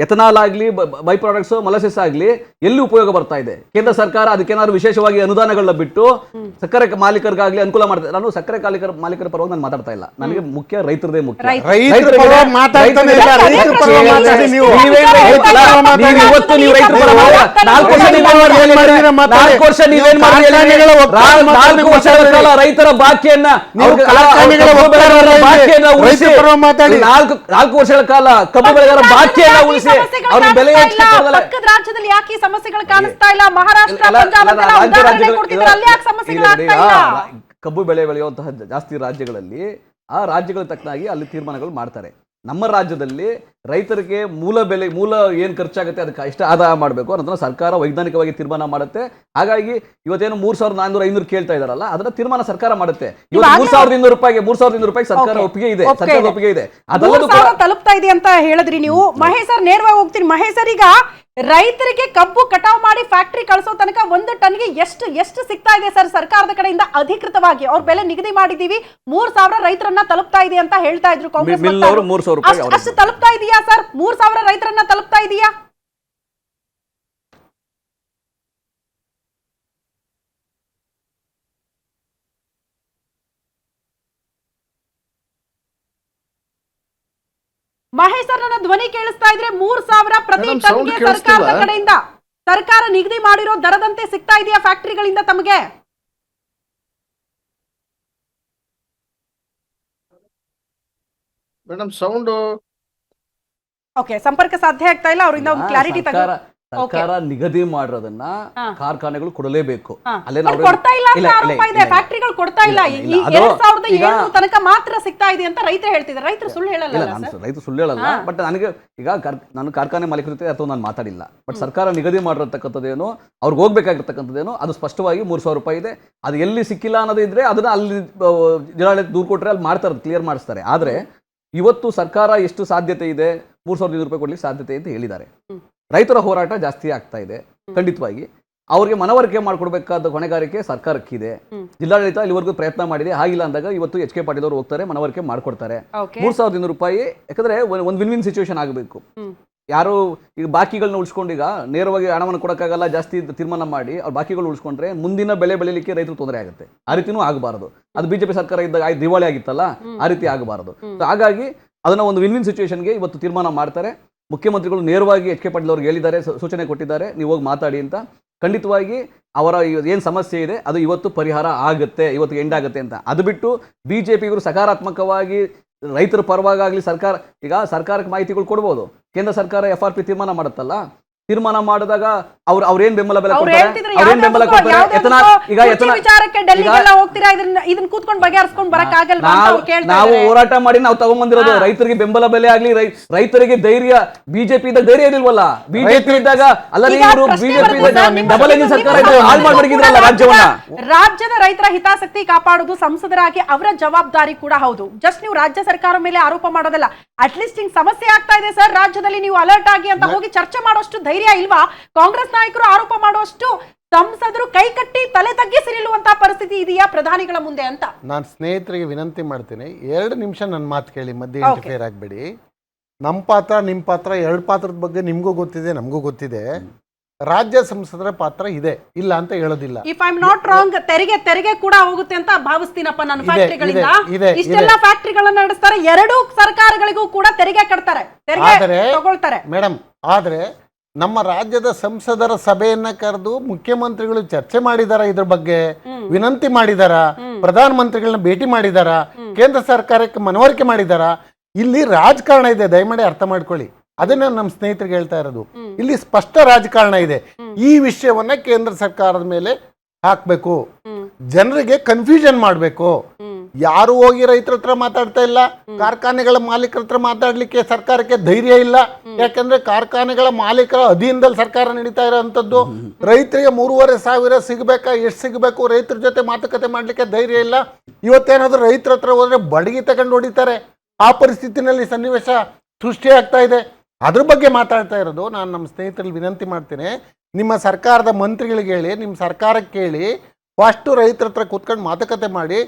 Ethanol ಆಗಲಿ by products ಮೊಲಸಿಸ್ ಆಗಲಿ ಎಲ್ಲಿ ಉಪಯೋಗ ಬರ್ತಾ ಇದೆ. ಕೇಂದ್ರ ಸರ್ಕಾರ ಅದಕ್ಕೇನಾದ್ರು ವಿಶೇಷವಾಗಿ ಅನುದಾನಗಳನ್ನ ಬಿಟ್ಟು ಸಕ್ಕರೆ ಮಾಲೀಕರಿಗಾಗ್ಲಿ ಅನುಕೂಲ ಮಾಡ್ತಾರೆ. ನಾನು ಸಕ್ಕರೆ ಮಾಲೀಕರ ಪರವಾಗಿ ನಾನು ಮಾತಾಡ್ತಾ ಇಲ್ಲ, ನನಗೆ ಮುಖ್ಯ ರೈತರದೇ ಮುಖ್ಯ. ರೈತರ ಬಾಕಿಯನ್ನ 4 ವರ್ಷಗಳ ಕಾಲ ಕಬ್ಬು ಬೆಳೆಗಾರರ ಬಾಕಿಯನ್ನ ಉಳಿಸಿ ಅವ್ರ ಬೆಲೆ ರಾಜ್ಯದಲ್ಲಿ ಯಾಕೆ ಈ ಸಮಸ್ಯೆಗಳು ಕಾಣಿಸ್ತಾ ಇಲ್ಲ? ಮಹಾರಾಷ್ಟ್ರ, ಪಂಜಾಬ್ ಅಲ್ಲಿ ಯಾಕೆ ಸಮಸ್ಯೆಗಳು ಆಗ್ತಾ ಇಲ್ಲ? ಕಬ್ಬು ಬೆಳೆಯುವಂತಹ ಜಾಸ್ತಿ ರಾಜ್ಯಗಳಲ್ಲಿ ಆ ರಾಜ್ಯಗಳ ತಕ್ಕನಾಗಿ ಅಲ್ಲಿ ತೀರ್ಮಾನಗಳು ಮಾಡ್ತಾರೆ. ನಮ್ಮ ರಾಜ್ಯದಲ್ಲಿ ರೈತರಿಗೆ ಮೂಲ ಏನ್ ಖರ್ಚಾಗುತ್ತೆ ಅದಕ್ಕೆ ಎಷ್ಟು ಆದಾಯ ಮಾಡಬೇಕು ಅನ್ನೋದನ್ನ ಸರ್ಕಾರ ವೈಜ್ಞಾನಿಕವಾಗಿ ತೀರ್ಮಾನ ಮಾಡುತ್ತೆ. ಹಾಗಾಗಿ ಇವತ್ತೇನು 3,400-500 ಕೇಳ್ತಾ ಇದಾರಲ್ಲ, ಅದನ್ನ ತೀರ್ಮಾನ ಸರ್ಕಾರ ಮಾಡುತ್ತೆ. ಇವತ್ತು 3,200 ರೂಪಾಯಿ ಸರ್ಕಾರ ಒಪ್ಪಿಗೆ ಇದೆ, ಸರ್ಕಾರದ ಒಪ್ಪಿಗೆ ಇದೆ. ಅದೆಲ್ಲದೂ ತಲುಪ್ತಾ ಇದೆ ಅಂತ ಹೇಳಿದ್ರಿ ನೀವು. ಮಹೇಶ್ ಸರ್, ನೇರವಾಗಿ ಹೋಗ್ತೀನಿ. ಮಹೇಶ್ ಸರ್, ಈಗ ರೈತರಿಗೆ ಕಬ್ಬು ಕಟಾವ್ ಮಾಡಿ ಫ್ಯಾಕ್ಟರಿ ಕಳಿಸೋ ತನಕ 1 ಟನ್ಗೆ ಎಷ್ಟು ಸಿಗ್ತಾ ಇದೆ ಸರ್ ಸರ್ಕಾರದ ಕಡೆಯಿಂದ ಅಧಿಕೃತವಾಗಿ? ಅವ್ರ ಬೆಲೆ ನಿಗದಿ ಮಾಡಿದೀವಿ, 3,000 ರೈತರನ್ನ ತಲುಪ್ತಾ ಇದೆ ಅಂತ ಹೇಳ್ತಾ ಇದ್ರು ಕಾಂಗ್ರೆಸ್. ಅಷ್ಟು ತಲುಪ್ತಾ ಇದೆಯಾ ಸರ್? 3,000 ರೈತರನ್ನ ತಲುಪ್ತಾ ಇದೆಯಾ? ಮಹೇಶ್ ಸರ್, ನನ್ನ ಧ್ವನಿ ಕೇಳಿಸ್ತಾ ಇದ್ರೆ 3,000 ಪ್ರತಿ ಟನ್ಗೆ ಸರ್ಕಾರದ ಕಡೆಯಿಂದ ಸರ್ಕಾರ ನಿಗದಿ ಮಾಡಿರೋ ದರದಂತೆ ಸಿಗ್ತಾ ಇದೆಯಾ ಫ್ಯಾಕ್ಟರಿಗಳಿಂದ ತಮಗೆ? ಮೇಡಮ್ ಸೌಂಡ್ ಓಕೆ, ಸಂಪರ್ಕ ಸಾಧ್ಯ ಆಗ್ತಾ ಇಲ್ಲ. ಅವರಿಂದ ಒಂದು ಕ್ಲಾರಿಟಿ ಸರ್ಕಾರ ನಿಗದಿ ಮಾಡಿರೋದನ್ನ ಕಾರ್ಖಾನೆಗಳು ಕೊಡಲೇಬೇಕು. ಕೊಡ್ತಾ ಇಲ್ಲ ಅಂತ ಆರೋಪ ಇದೆ. ಫ್ಯಾಕ್ಟರಿಗಳು ಕೊಡ್ತಾ ಇಲ್ಲ. 2,700 ತನಕ ಮಾತ್ರ ಸಿಗ್ತಾ ಇದೆ ಅಂತ ರೈತರು ಹೇಳ್ತಿದ್ದಾರೆ. ರೈತರು ಸುಳ್ಳು ಹೇಳಲ್ಲ. ರೈತರು ಸುಳ್ಳು ಹೇಳಲ್ಲ. ಬಟ್ ನನಗೆ ಈಗ ನಾನು ಕಾರ್ಖಾನೆ ಮಾಲೀಕರ ಜೊತೆ ಅಥವಾ ನಾನು ಮಾತಾಡಿಲ್ಲ. ಬಟ್ ಸರ್ಕಾರ ನಿಗದಿ ಮಾಡಿರತಕ್ಕಂಥದ್ದೇನು, ಅವ್ರಿಗೆ ಹೋಗ್ಬೇಕಾಗಿರ್ತಕ್ಕಂಥದ್ದೇನು ಅದು ಸ್ಪಷ್ಟವಾಗಿ 3,000 ರೂಪಾಯಿ ಇದೆ. ಅದು ಎಲ್ಲಿ ಸಿಕ್ಕಿಲ್ಲ ಅನ್ನೋದಿದ್ರೆ ಅದನ್ನ ಅಲ್ಲಿ ಜಿಲ್ಲಾಡಳಿತ ದೂರು ಕೊಟ್ಟರೆ ಅಲ್ಲಿ ಮಾಡ್ತಾರೆ, ಕ್ಲಿಯರ್ ಮಾಡಿಸ್ತಾರೆ. ಆದ್ರೆ ಇವತ್ತು ಸರ್ಕಾರ ಎಷ್ಟು ಸಾಧ್ಯತೆ ಇದೆ, 3,500 ರೂಪಾಯಿ ಕೊಡ್ಲಿಕ್ಕೆ ಸಾಧ್ಯತೆ ಅಂತ ಹೇಳಿದ್ದಾರೆ. ರೈತರ ಹೋರಾಟ ಜಾಸ್ತಿ ಆಗ್ತಾ ಇದೆ. ಖಂಡಿತವಾಗಿ ಅವ್ರಿಗೆ ಮನವರಿಕೆ ಮಾಡ್ಕೊಡ್ಬೇಕಾದ ಹೊಣೆಗಾರಿಕೆ ಸರ್ಕಾರಕ್ಕಿದೆ. ಜಿಲ್ಲಾಡಳಿತ ಇಲ್ಲಿವರೆಗೂ ಪ್ರಯತ್ನ ಮಾಡಿದೆ, ಆಗಿಲ್ಲ ಅಂದಾಗ ಇವತ್ತು ಎಚ್ ಕೆ ಪಾಟೀಲ್ ಅವರು ಹೋಗ್ತಾರೆ, ಮನವರಿಕೆ ಮಾಡ್ಕೊಡ್ತಾರೆ. 3,200 ರೂಪಾಯಿ ಯಾಕಂದ್ರೆ ಒಂದು ವಿನ್ ವಿನ್ ಸಿಚುವೇಶನ್ ಆಗಬೇಕು. ಯಾರು ಈಗ ಬಾಕಿಗಳನ್ನ ಉಳಿಸ್ಕೊಂಡು ಈಗ ನೇರವಾಗಿ ಹಣವನ್ನು ಕೊಡೋಕ್ಕಾಗಲ್ಲ, ಜಾಸ್ತಿ ತೀರ್ಮಾನ ಮಾಡಿ ಅವ್ರ ಬಾಕಿಗಳು ಉಳಿಸ್ಕೊಂಡ್ರೆ ಮುಂದಿನ ಬೆಳೆ ಬೆಳಿಲಿಕ್ಕೆ ರೈತರು ತೊಂದರೆ ಆಗುತ್ತೆ. ಆ ರೀತಿನೂ ಆಗಬಾರದು. ಅದು ಬಿಜೆಪಿ ಸರ್ಕಾರ ಇದ್ದಾಗ ದಿವಾಳಿ ಆಗಿತ್ತಲ್ಲ, ಆ ರೀತಿ ಆಗಬಾರದು. ಹಾಗಾಗಿ ಅದನ್ನ ಒಂದು ವಿನ್ ವಿನ್ ಸಿಚುವೇಶನ್ಗೆ ಇವತ್ತು ತೀರ್ಮಾನ ಮಾಡ್ತಾರೆ. ಮುಖ್ಯಮಂತ್ರಿಗಳು ನೇರವಾಗಿ ಎಚ್ ಕೆ ಪಾಟೀಲ್ ಅವ್ರಿಗೆ ಹೇಳಿದ್ದಾರೆ, ಸೂಚನೆ ಕೊಟ್ಟಿದ್ದಾರೆ, ನೀವು ಹೋಗಿ ಮಾತಾಡಿ ಅಂತ. ಖಂಡಿತವಾಗಿ ಅವರ ಏನು ಸಮಸ್ಯೆ ಇದೆ ಅದು ಇವತ್ತು ಪರಿಹಾರ ಆಗುತ್ತೆ, ಇವತ್ತು ಎಂಡ್ ಆಗುತ್ತೆ ಅಂತ. ಅದು ಬಿಟ್ಟು ಬಿಜೆಪಿಗರು ಸಕಾರಾತ್ಮಕವಾಗಿ ರೈತರ ಪರವಾಗಲಿ ಈಗ ಸರ್ಕಾರಕ್ಕೆ ಮಾಹಿತಿಗಳು ಕೊಡ್ಬೋದು. ಕೇಂದ್ರ ಸರ್ಕಾರ FRP ತೀರ್ಮಾನ ಮಾಡುತ್ತಲ್ಲ, ತೀರ್ಮಾನ ಮಾಡಿದಾಗ ಅವ್ರೇನ್ ಬೆಂಬಲ ಬೆಲೆ ನಾವು ಹೋರಾಟ ಮಾಡಿ ನಾವು ತಗೊಂಡ್ಬಂದಿರೋದು. ರೈತರಿಗೆ ಬೆಂಬಲ ಬೆಲೆ ಆಗ್ಲಿ, ರೈತರಿಗೆ ಧೈರ್ಯ. ಬಿಜೆಪಿ ಇದ್ದಾಗ ಧೈರ್ಯ ಇರಲಿಲ್ವಲ್ಲ. ಬಿಜೆಪಿ ಇದ್ದಾಗ ಡಬಲ್ ಎಂಜಿನ್ ಸರ್ಕಾರ ಹಾಳು ಮಾಡ್ಬಿಟ್ಟಿದ್ರಲ್ಲ ರಾಜ್ಯವನ್ನ. ರಾಜ್ಯದ ರೈತರ ಹಿತಾಸಕ್ತಿ ಕಾಪಾಡುವುದು ಸಂಸದರಾಗಿ ಅವರ ಜವಾಬ್ದಾರಿ ಕೂಡ ಹೌದು. ಜಸ್ಟ್ ನೀವು ರಾಜ್ಯ ಸರ್ಕಾರ ಮೇಲೆ ಆರೋಪ ಮಾಡೋದಲ್ಲ. ಅಟ್ಲೀಸ್ಟ್ ಹಿಂಗ್ ಸಮಸ್ಯೆ ಆಗ್ತಾ ಇದೆ ಸರ್ ರಾಜ್ಯದಲ್ಲಿ, ನೀವು ಅಲರ್ಟ್ ಆಗಿ ಅಂತ ಹೋಗಿ ಚರ್ಚೆ ಮಾಡೋಷ್ಟು ಧೈರ್ಯ ಇಲ್ವಾ? ಕಾಂಗ್ರೆಸ್ ನಾಯಕರು ಆರೋಪ ಮಾಡುವಷ್ಟು ಸಂಸದರು ಕೈ ಕಟ್ಟಿ ತಲೆ ತಗ್ಗಿಸಿ ನಿಲ್ಲುವಂತಹ ಪರಿಸ್ಥಿತಿ ಇದೆಯಾ ಪ್ರಧಾನಿಗಳ ಮುಂದೆ ಅಂತ ನಾನು ಸ್ನೇಹಿತರಿಗೆ ವಿನಂತಿ ಮಾಡ್ತೀನಿ. 2 ನಿಮಿಷ ನನ್ನ ಮಾತು ಕೇಳಿ, ಮಧ್ಯೆ ಇಂಟರ್ಫಿಯರ್ ಆಗಬೇಡಿ. ನಮ್ಮ ಪಾತ್ರ ನಿಮ್ಮ ಪಾತ್ರ 2 ಪಾತ್ರದ ಬಗ್ಗೆ ನಿಮಗೂ ಗೊತ್ತಿದೆ, ನಮಗೂ ಗೊತ್ತಿದೆ. ರಾಜ್ಯ ಸಂಸದರ ಪಾತ್ರ ಇದೆ, ಇಲ್ಲ ಅಂತ ಹೇಳೋದಿಲ್ಲ. If I am not wrong, ತೆರಿಗೆ ಕೂಡ ಹೋಗುತ್ತೆ ಅಂತ ಭಾವಿಸ್ತೀನಪ್ಪ ನಾನು. ಫ್ಯಾಕ್ಟರಿಗಳಿಂದ ಇಷ್ಟೆಲ್ಲ ಫ್ಯಾಕ್ಟರಿಗಳನ್ನ ನಡೆಸ್ತಾರೆ, 2 ಸರ್ಕಾರಗಳಿಗೂ ಕೂಡ ತೆರಿಗೆ ಕಟ್ತಾರೆ, ತೆರಿಗೆ ತಗೊಳ್ತಾರೆ ಮೇಡಮ್. ಆದ್ರೆ ನಮ್ಮ ರಾಜ್ಯದ ಸಂಸದರ ಸಭೆಯನ್ನ ಕರೆದು ಮುಖ್ಯಮಂತ್ರಿಗಳು ಚರ್ಚೆ ಮಾಡಿದಾರ, ಇದ್ರ ಬಗ್ಗೆ ವಿನಂತಿ ಮಾಡಿದಾರ, ಪ್ರಧಾನ ಮಂತ್ರಿಗಳನ್ನ ಭೇಟಿ ಮಾಡಿದಾರ, ಕೇಂದ್ರ ಸರ್ಕಾರಕ್ಕೆ ಮನವರಿಕೆ ಮಾಡಿದಾರ. ಇಲ್ಲಿ ರಾಜಕಾರಣ ಇದೆ, ದಯಮಾಡಿ ಅರ್ಥ ಮಾಡ್ಕೊಳ್ಳಿ. ಅದನ್ನ ನಮ್ಮ ಸ್ನೇಹಿತರಿಗೆ ಹೇಳ್ತಾ ಇರೋದು. ಇಲ್ಲಿ ಸ್ಪಷ್ಟ ರಾಜಕಾರಣ ಇದೆ. ಈ ವಿಷಯವನ್ನ ಕೇಂದ್ರ ಸರ್ಕಾರದ ಮೇಲೆ ಹಾಕ್ಬೇಕು, ಜನರಿಗೆ ಕನ್ಫ್ಯೂಷನ್ ಮಾಡಬೇಕು. ಯಾರು ಹೋಗಿ ರೈತರ ಹತ್ರ ಮಾತಾಡ್ತಾ ಇಲ್ಲ, ಕಾರ್ಖಾನೆಗಳ ಮಾಲೀಕರ ಹತ್ರ ಮಾತಾಡ್ಲಿಕ್ಕೆ ಸರ್ಕಾರಕ್ಕೆ ಧೈರ್ಯ ಇಲ್ಲ. ಯಾಕಂದ್ರೆ ಕಾರ್ಖಾನೆಗಳ ಮಾಲೀಕರ ಅಧೀನದಲ್ಲಿ ಸರ್ಕಾರ ನಡೀತಾ ಇರೋಂಥದ್ದು. ರೈತರಿಗೆ 3,500 ಸಿಗಬೇಕಾ, ಎಷ್ಟು ಸಿಗಬೇಕು, ರೈತರ ಜೊತೆ ಮಾತುಕತೆ ಮಾಡ್ಲಿಕ್ಕೆ ಧೈರ್ಯ ಇಲ್ಲ. ಇವತ್ತೇನಾದ್ರೂ ರೈತರ ಹತ್ರ ಹೋದ್ರೆ ಬಡಗಿ ತಗೊಂಡು ಹೊಡಿತಾರೆ. ಆ ಪರಿಸ್ಥಿತಿನಲ್ಲಿ ಸನ್ನಿವೇಶ ಸೃಷ್ಟಿ ಆಗ್ತಾ ಇದೆ. ಅದ್ರ ಬಗ್ಗೆ ಮಾತಾಡ್ತಾ ಇರೋದು. ನಾನು ನಮ್ಮ ಸ್ನೇಹಿತರಲ್ಲಿ ವಿನಂತಿ ಮಾಡ್ತೇನೆ, ನಿಮ್ಮ ಸರ್ಕಾರದ ಮಂತ್ರಿಗಳಿಗೆ ಹೇಳಿ, ನಿಮ್ಮ ಸರ್ಕಾರಕ್ಕೆ ಹೇಳಿ, ಫಸ್ಟು ರೈತರ ಹತ್ರ ಕೂತ್ಕೊಂಡು ಮಾತುಕತೆ ಮಾಡಿ.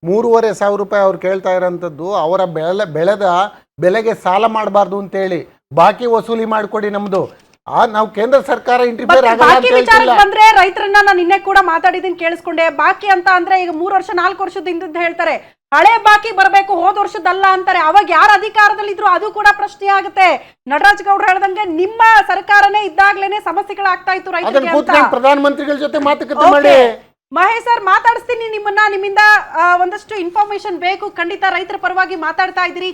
3,500 ರೂಪಾಯಿ ಅವ್ರು ಕೇಳ್ತಾ ಇರೋಂಥದ್ದು ಅವರ ಬೆಳೆದ ಬೆಲೆಗೆ ಸಾಲ ಮಾಡಬಾರ್ದು ಅಂತೇಳಿ ಬಾಕಿ ವಸೂಲಿ ಮಾಡಿಕೊಡಿ ನಮ್ದು ನಾವು ಕೇಂದ್ರ ಸರ್ಕಾರ ಇಂಟರ್ಫಿಯರ್ ಮತ್ತೆ ಆಗಲ್ಲ ಬಾಕಿ ಅಂತ ವಿಚಾರಕ್ಕೆ ಹೇಳ್ತಿಲ್ಲ. ಬಂದ್ರೆ ರೈತರನ್ನ ನಾನು ನಿನ್ನೆ ಕೂಡ ಮಾತಾಡಿದ್ದೀನಿ ಕೇಳಿಸ್ಕೊಂಡೆ. ಬಾಕಿ ಅಂತ ಅಂದ್ರೆ ಈಗ 3 ವರ್ಷ 4 ವರ್ಷದಿಂದ ಹೇಳ್ತಾರೆ, ಹಳೆ ಬಾಕಿ ಬರಬೇಕು, ಹೋದ ವರ್ಷದಲ್ಲ ಅಂತಾರೆ. ಅವಾಗ ಯಾರ ಅಧಿಕಾರದಲ್ಲಿದ್ರು ಅದು ಕೂಡ ಪ್ರಶ್ನೆ ಆಗುತ್ತೆ. ನಟರಾಜ್ ಗೌಡ್ರು ಹೇಳ್ದಂಗೆ ನಿಮ್ಮ ಸರ್ಕಾರನೇ ಇದ್ದಾಗ್ಲೇನೆ ಸಮಸ್ಯೆಗಳಾಗ್ತಾ ಇತ್ತು ಅದನ್ನ ರೈತರಿಗೆ ಅಂತ. ಕೂತ್ಕೊಂಡು ಪ್ರಧಾನಮಂತ್ರಿಗಳ ಜೊತೆ ಮಾತುಕತೆ Okay. ಮಾಡಿ. ಮಹೇಶ್ ಸರ್ ಮಾತಾಡಿಸ್ತೀನಿ ನಿಮ್ಮನ್ನ, ನಿಮ್ಮಿಂದ ಒಂದಷ್ಟು ಇನ್ಫಾರ್ಮೇಶನ್ ಬೇಕು. ಖಂಡಿತ ರೈತರ ಪರವಾಗಿ ಮಾತಾಡ್ತಾ ಇದ್ದೀರಿ.